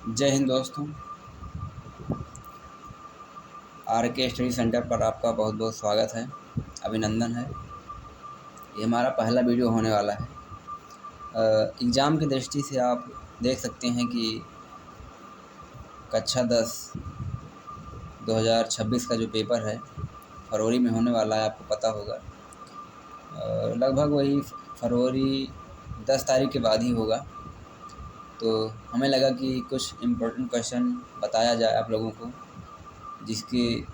जय हिंद दोस्तों। आर के स्टडी सेंटर पर आपका बहुत बहुत स्वागत है, अभिनंदन है। ये हमारा पहला वीडियो होने वाला है। एग्ज़ाम की दृष्टि से आप देख सकते हैं कि कक्षा 10 2026 का जो पेपर है फरवरी में होने वाला है, आपको पता होगा। लगभग वही फरवरी 10 तारीख के बाद ही होगा। तो हमें लगा कि कुछ इम्पोर्टेंट क्वेश्चन बताया जाए आप लोगों को, जिसकी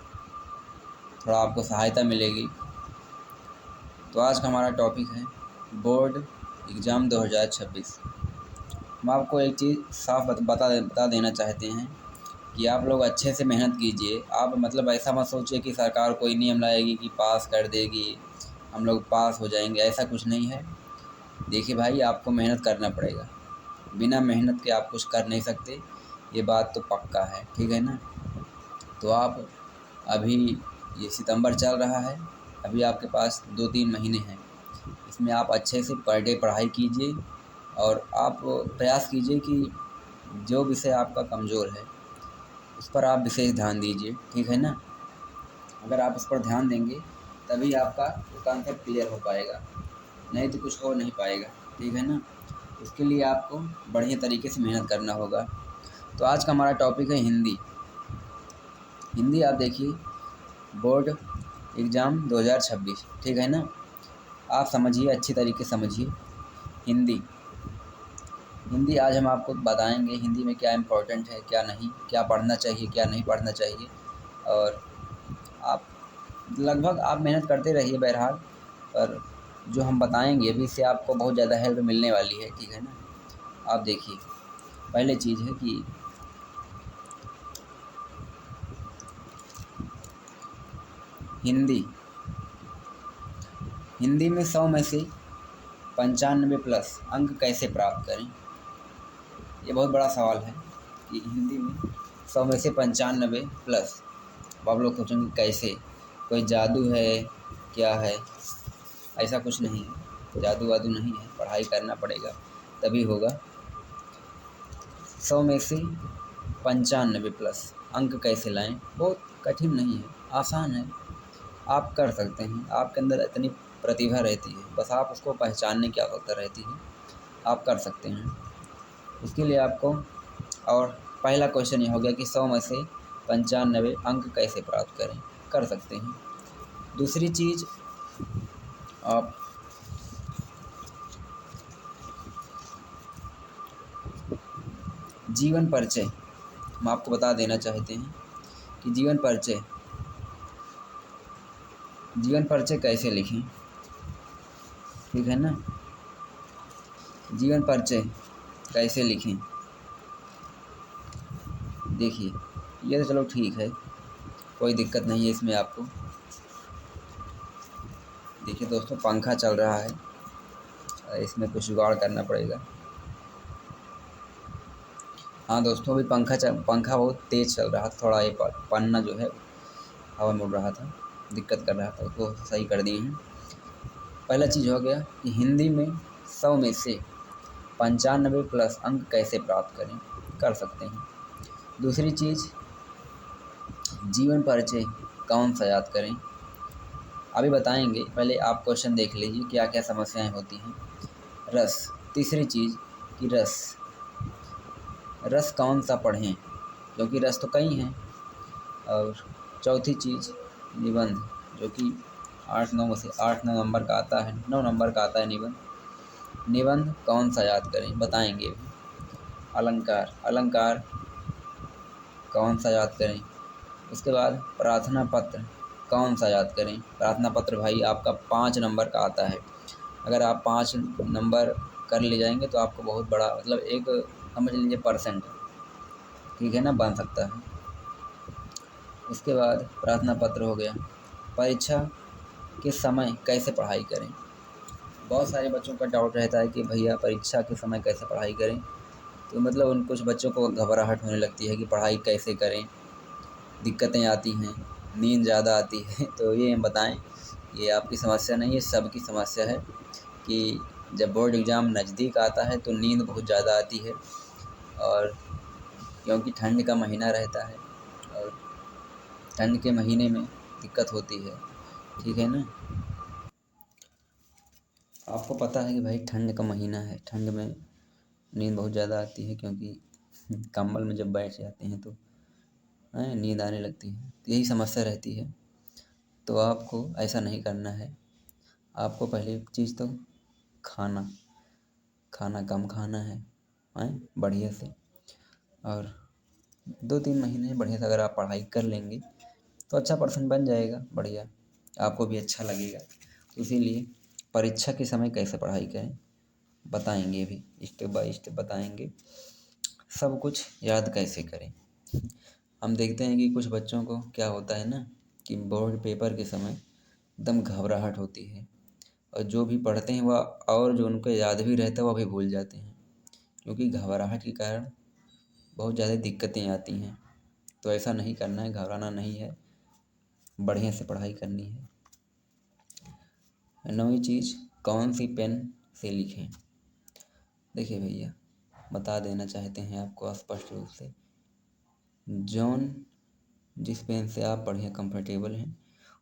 थोड़ा आपको सहायता मिलेगी। तो आज का हमारा टॉपिक है बोर्ड एग्ज़ाम 2026। हम आपको एक चीज़ साफ बता देना चाहते हैं कि आप लोग अच्छे से मेहनत कीजिए। आप मतलब ऐसा मत सोचिए कि सरकार कोई नियम लाएगी कि पास कर देगी, हम लोग पास हो जाएंगे, ऐसा कुछ नहीं है। देखिए भाई, आपको मेहनत करना पड़ेगा। बिना मेहनत के आप कुछ कर नहीं सकते, ये बात तो पक्का है, ठीक है ना। तो आप अभी ये सितंबर चल रहा है, अभी आपके पास 2-3 महीने हैं। इसमें आप अच्छे से पर डे पढ़ाई कीजिए और आप प्रयास कीजिए कि जो विषय आपका कमज़ोर है उस पर आप विशेष ध्यान दीजिए, ठीक है ना। अगर आप उस पर ध्यान देंगे तभी आपका वो कॉन्सेप्ट क्लियर हो पाएगा, नहीं तो कुछ हो नहीं पाएगा, ठीक है ना। उसके लिए आपको बढ़िया तरीके से मेहनत करना होगा। तो आज का हमारा टॉपिक है हिंदी। हिंदी आप देखिए, बोर्ड एग्ज़ाम 2026, ठीक है ना। आप समझिए, अच्छी तरीके से समझिए। हिंदी आज हम आपको बताएंगे हिंदी में क्या इम्पोर्टेंट है, क्या नहीं, क्या पढ़ना चाहिए, क्या नहीं पढ़ना चाहिए। और आप लगभग आप मेहनत करते रहिए बहरहाल, पर जो हम बताएंगे अभी इससे आपको बहुत ज़्यादा हेल्प मिलने वाली है, ठीक है ना। आप देखिए, पहले चीज़ है कि हिंदी में 100 में से 95 प्लस अंक कैसे प्राप्त करें। ये बहुत बड़ा सवाल है कि हिंदी में 100 में से 95 प्लस। अब आप लोग सोचेंगे कैसे, कोई जादू है क्या है। ऐसा कुछ नहीं है, जादू वादू नहीं है, पढ़ाई करना पड़ेगा तभी होगा। 100 में से 95 प्लस अंक कैसे लाएं, बहुत कठिन नहीं है, आसान है, आप कर सकते हैं। आपके अंदर इतनी प्रतिभा रहती है, बस आप उसको पहचानने की आवश्यकता रहती है, आप कर सकते हैं। उसके लिए आपको, और पहला क्वेश्चन ये हो गया कि 100 में से 95 अंक कैसे प्राप्त करें, कर सकते हैं। दूसरी चीज़, आप जीवन परिचय हम आपको बता देना चाहते हैं कि जीवन परिचय कैसे लिखें, ठीक है ना। जीवन परिचय कैसे लिखें, देखिए ये तो चलो ठीक है, कोई दिक्कत नहीं है इसमें आपको। देखिए दोस्तों, पंखा चल रहा है, इसमें कुछ जुगाड़ करना पड़ेगा। हाँ दोस्तों, अभी पंखा बहुत तेज़ चल रहा था, थोड़ा ये पन्ना जो है हवा में उड़ रहा था, दिक्कत कर रहा था, उसको सही कर दिए हैं। पहला चीज़ हो गया कि हिंदी में 100 में से 95 प्लस अंक कैसे प्राप्त करें, कर सकते हैं। दूसरी चीज़, जीवन परिचय कौन सा याद करें, अभी बताएंगे, पहले आप क्वेश्चन देख लीजिए क्या क्या समस्याएं होती हैं। रस, तीसरी चीज़ कि रस कौन सा पढ़ें, क्योंकि रस तो कई हैं। और चौथी चीज़ निबंध, जो कि 8-9 में से 8-9 नंबर का आता है, 9 नंबर का आता है निबंध कौन सा याद करें, बताएंगे भी। अलंकार कौन सा याद करें। उसके बाद प्रार्थना पत्र कौन सा याद करें। प्रार्थना पत्र भाई आपका 5 नंबर का आता है, अगर आप 5 नंबर कर ले जाएंगे तो आपको बहुत बड़ा, मतलब एक समझ लीजिए परसेंट, ठीक है ना, बन सकता है। उसके बाद प्रार्थना पत्र हो गया। परीक्षा के समय कैसे पढ़ाई करें, बहुत सारे बच्चों का डाउट रहता है कि भैया परीक्षा के समय कैसे पढ़ाई करें। तो मतलब उन कुछ बच्चों को घबराहट होने लगती है कि पढ़ाई कैसे करें, दिक्कतें आती हैं, नींद ज़्यादा आती है। तो ये हम बताएं, ये आपकी समस्या नहीं है, सबकी समस्या है कि जब बोर्ड एग्ज़ाम नज़दीक आता है तो नींद बहुत ज़्यादा आती है। और क्योंकि ठंड का महीना रहता है और ठंड के महीने में दिक्कत होती है, ठीक है ना। आपको पता है कि भाई ठंड का महीना है, ठंड में नींद बहुत ज़्यादा आती है, क्योंकि कंबल में जब बैठ जाते हैं तो नींद आने लगती है, तो यही समस्या रहती है। तो आपको ऐसा नहीं करना है। आपको पहली चीज़ तो खाना खाना कम खाना है, बढ़िया से। और 2-3 महीने बढ़िया से अगर आप पढ़ाई कर लेंगे तो अच्छा पर्सन बन जाएगा, बढ़िया, आपको भी अच्छा लगेगा। तो इसीलिए परीक्षा के समय कैसे पढ़ाई करें बताएंगे, भी स्टेप बाय स्टेप बताएंगे। सब कुछ याद कैसे करें। हम देखते हैं कि कुछ बच्चों को क्या होता है ना, कि बोर्ड पेपर के समय एकदम घबराहट होती है, और जो भी पढ़ते हैं वह, और जो उनको याद भी रहता है वह भी भूल जाते हैं, क्योंकि घबराहट के कारण बहुत ज़्यादा दिक्कतें आती हैं। तो ऐसा नहीं करना है, घबराना नहीं है, बढ़िया से पढ़ाई करनी है। 9वीं चीज़, कौन सी पेन से लिखें। देखिए भैया, बता देना चाहते हैं आपको स्पष्ट रूप से, जौन जिस पेन से आप बढ़िया कंफर्टेबल हैं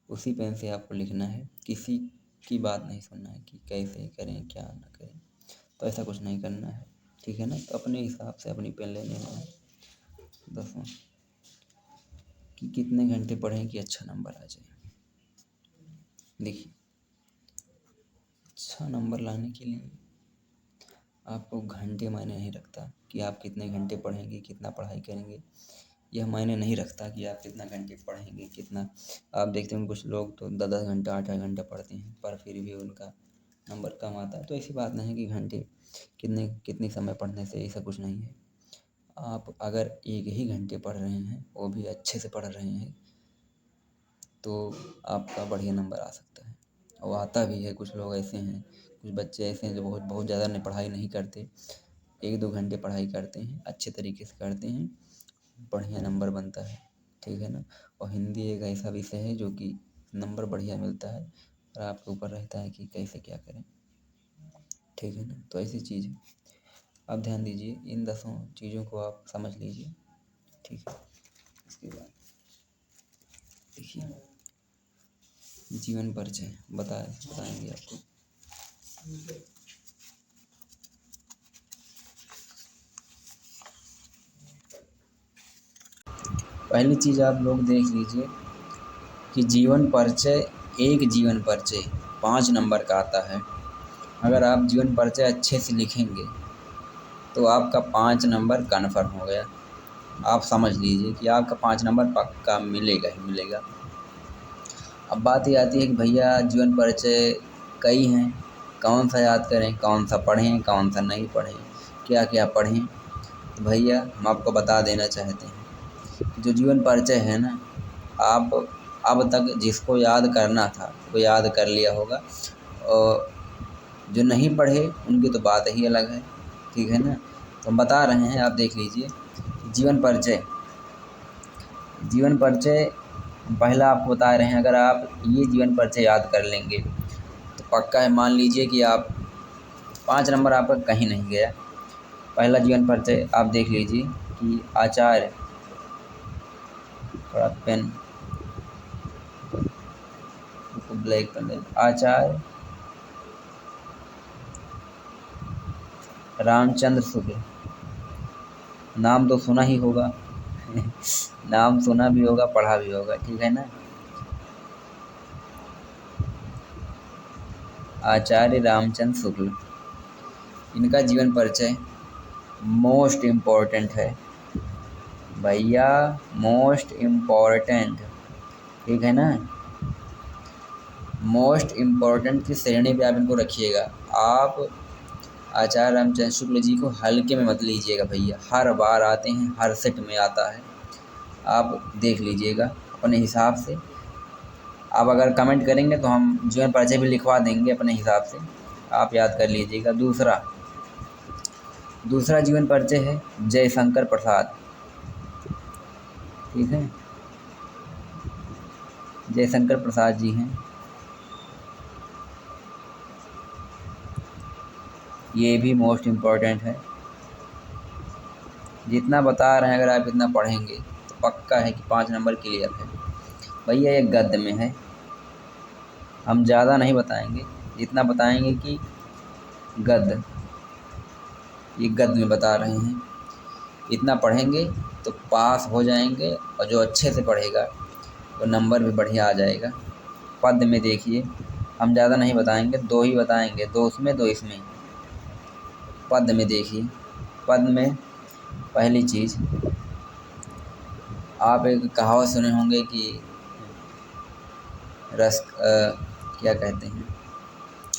उसी पेन से आपको लिखना है। किसी की बात नहीं सुनना है कि कैसे करें क्या ना करें, तो ऐसा कुछ नहीं करना है, ठीक है ना। तो अपने हिसाब से अपनी पेन ले लेना है। 10वां, कि कितने घंटे पढ़ें कि अच्छा नंबर आ जाए। देखिए, अच्छा नंबर लाने के लिए आपको घंटे मायने नहीं रखता कि आप कितने घंटे पढ़ेंगे, कितना पढ़ाई करेंगे, यह मायने नहीं रखता कि आप कितना घंटे पढ़ेंगे कितना। आप देखते होंगे कुछ लोग तो 10-10 घंटा 8-8 घंटा पढ़ते हैं, पर फिर भी उनका नंबर कम आता है। तो ऐसी बात नहीं है कि घंटे कितनी समय पढ़ने से ऐसा कुछ नहीं है। आप अगर 1 ही घंटे पढ़ रहे हैं, वो भी अच्छे से पढ़ रहे हैं, तो आपका बढ़िया नंबर आ सकता है, और आता भी है। कुछ लोग ऐसे हैं, कुछ बच्चे ऐसे हैं जो बहुत बहुत ज़्यादा पढ़ाई नहीं करते, 1-2 घंटे पढ़ाई करते हैं, अच्छे तरीके से करते हैं, बढ़िया नंबर बनता है, ठीक है ना। और हिंदी एक ऐसा विषय है जो कि नंबर बढ़िया मिलता है, और आपके ऊपर रहता है कि कैसे क्या करें, ठीक है ना। तो ऐसी चीज़ है, आप ध्यान दीजिए, इन 10 चीज़ों को आप समझ लीजिए, ठीक है। इसके बाद देखिए, जीवन परिचय बताएंगे आपको। पहली चीज़ आप लोग देख लीजिए कि जीवन परिचय, एक जीवन परिचय 5 नंबर का आता है। अगर आप जीवन परिचय अच्छे से लिखेंगे तो आपका 5 नंबर कन्फर्म हो गया। आप समझ लीजिए कि आपका 5 नंबर पक्का मिलेगा ही मिलेगा। अब बात ये आती है कि भैया जीवन परिचय कई हैं, कौन सा याद करें, कौन सा पढ़ें, कौन सा नहीं पढ़ें, क्या क्या पढ़ें। तो भैया हम आपको बता देना चाहते हैं, जो जीवन परिचय है ना, आप अब तक जिसको याद करना था वो याद कर लिया होगा, और जो नहीं पढ़े उनकी तो बात ही अलग है, ठीक है ना। तो हम बता रहे हैं, आप देख लीजिए। जीवन परिचय पहला आपको बता रहे हैं, अगर आप ये जीवन परिचय याद कर लेंगे तो पक्का है, मान लीजिए कि आप 5 नंबर आपका कहीं नहीं गया। पहला जीवन परिचय आप देख लीजिए कि आचार्य, थोड़ा पेन को ब्लैक कर लें, आचार्य रामचंद्र शुक्ल। नाम तो सुना ही होगा नाम सुना भी होगा, पढ़ा भी होगा, ठीक है ना। आचार्य रामचंद्र शुक्ल, इनका जीवन परिचय मोस्ट इम्पोर्टेंट है भैया, मोस्ट इम्पोर्टेंट, ठीक है ना। मोस्ट इम्पोर्टेंट की श्रेणी पे आप इनको रखिएगा। आप आचार्य रामचंद्र शुक्ल जी को हल्के में मत लीजिएगा भैया, हर बार आते हैं, हर सेट में आता है। आप देख लीजिएगा अपने हिसाब से। आप अगर कमेंट करेंगे तो हम जीवन परिचय भी लिखवा देंगे अपने हिसाब से, आप याद कर लीजिएगा। दूसरा जीवन परिचय है जयशंकर प्रसाद, ठीक है। जयशंकर प्रसाद जी हैं, ये भी मोस्ट इम्पोर्टेंट है। जितना बता रहे हैं अगर आप इतना पढ़ेंगे तो पक्का है कि 5 नंबर क्लियर है। भैया ये गद्य में है, हम ज़्यादा नहीं बताएंगे, जितना बताएंगे कि गद्य, ये गद्य में बता रहे हैं, इतना पढ़ेंगे तो पास हो जाएंगे। और जो अच्छे से पढ़ेगा वो नंबर भी बढ़िया आ जाएगा। पद्य में देखिए, हम ज़्यादा नहीं बताएंगे, 2 ही बताएंगे, 2 उसमें 2 इसमें। पद्य में देखिए, पद्य में पहली चीज़, आप एक कहावत सुने होंगे कि क्या कहते हैं,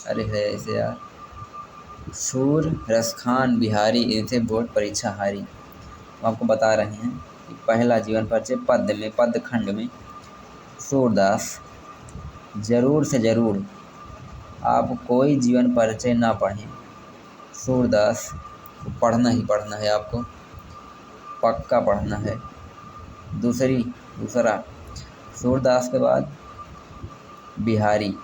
अरे है ऐसे यार, सूर रस खान बिहारी इनसे बोर्ड परीक्षा हारी। हम आपको बता रहे हैं कि पहला जीवन परिचय पद्य में, पद्य खंड में सूरदास, जरूर से ज़रूर आप कोई जीवन परिचय ना पढ़ें, सूरदास को पढ़ना ही पढ़ना है, आपको पक्का पढ़ना है। दूसरा सूरदास के बाद बिहारी,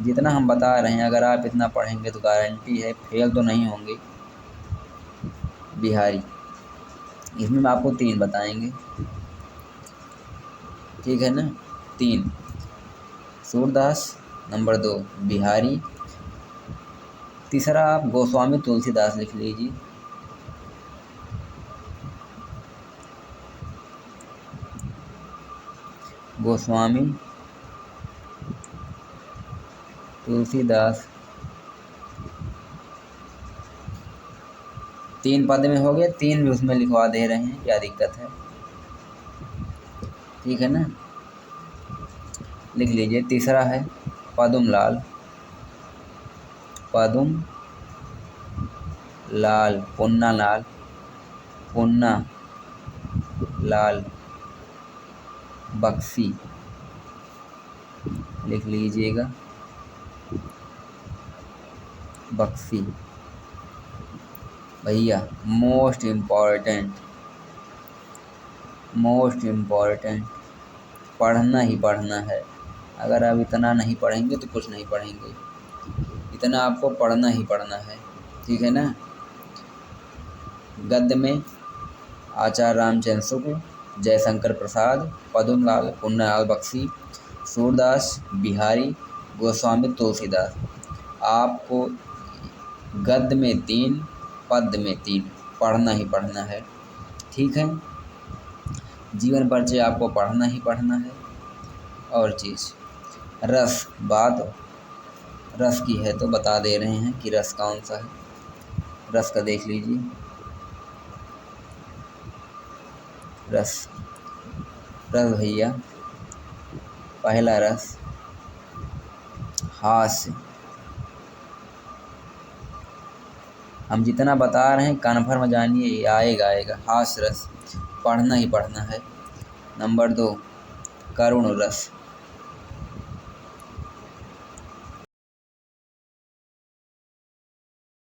जितना हम बता रहे हैं अगर आप इतना पढ़ेंगे तो गारंटी है फेल तो नहीं होंगे। बिहारी, इसमें हम आपको 3 बताएंगे, ठीक है ना। 3 सूरदास, नंबर 2 बिहारी, तीसरा आप गोस्वामी तुलसीदास लिख लीजिए। गोस्वामी तुलसीदास, 3 पद में हो गए, 3 भी उसमें लिखवा दे रहे हैं, क्या दिक्कत है, ठीक है ना। लिख लीजिए। तीसरा है पदुम लाल, पदुम लाल, पुन्ना लाल, पुन्ना लाल बख्शी, लिख लीजिएगा, बख्शी। भैया मोस्ट इम्पॉर्टेंट पढ़ना ही पढ़ना है। अगर आप इतना नहीं पढ़ेंगे तो कुछ नहीं पढ़ेंगे, इतना आपको पढ़ना ही पढ़ना है, ठीक है ना। गद्य में आचार्य रामचंद्र शुक्ल, जयशंकर प्रसाद, पदुम लाल, पुन्ना लाल बख्शी, सूरदास, बिहारी, गोस्वामी तुलसीदास। आपको गद्य में 3, पद्य में 3 पढ़ना ही पढ़ना है, ठीक है। जीवन परिचय आपको पढ़ना ही पढ़ना है। और चीज़ रस, बात रस की है तो बता दे रहे हैं कि रस कौन सा है। रस का देख लीजिए, रस भैया पहला रस हास्य। हम जितना बता रहे हैं कन्फर्म जानिए ये आएगा, हास्य रस पढ़ना ही पढ़ना है। नंबर 2 करुण रस,